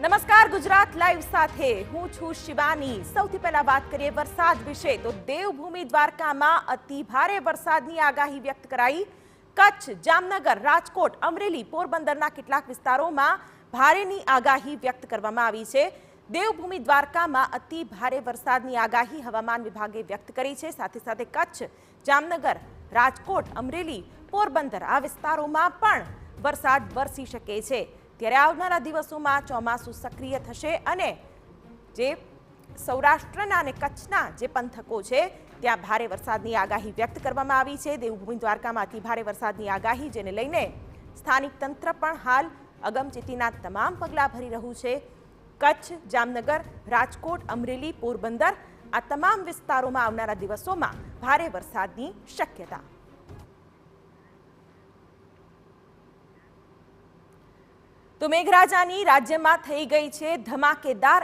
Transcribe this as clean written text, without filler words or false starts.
નમસ્કાર, ગુજરાત લાઈવ સાથે હું છું શિવાની। સૌથી પહેલા વાત કરીએ વરસાદ વિશે તો દેવભૂમિ દ્વારકામાં અતિ ભારે વરસાદની આગાહી વ્યક્ત કરાઈ। કચ્છ, જામનગર, રાજકોટ, અમરેલી, પોરબંદરના કેટલાક વિસ્તારોમાં ભારેની આગાહી વ્યક્ત કરવામાં આવી છે। દેવભૂમિ દ્વારકામાં અતિ ભારે વરસાદની આગાહી હવામાન વિભાગે વ્યક્ત કરી છે। સાથે સાથે કચ્છ, જામનગર, રાજકોટ, અમરેલી, પોરબંદર આ વિસ્તારોમાં પણ વરસાદ વરસી શકે છે। ત્યારે આવનારા દિવસોમાં ચોમાસું સક્રિય થશે અને જે સૌરાષ્ટ્રના અને કચ્છના જે પંથકો છે ત્યાં ભારે વરસાદની આગાહી વ્યક્ત કરવામાં આવી છે। દેવભૂમિ દ્વારકામાં અતિ ભારે વરસાદની આગાહી, જેને લઈને સ્થાનિક તંત્ર પણ હાલ અગમચેતીના તમામ પગલાં ભરી રહ્યું છે। કચ્છ, જામનગર, રાજકોટ, અમરેલી, પોરબંદર આ તમામ વિસ્તારોમાં આવનારા દિવસોમાં ભારે વરસાદની શક્યતા। તો મેઘરાજાની રાજ્યમાં થઈ ગઈ છે ધમાકેદાર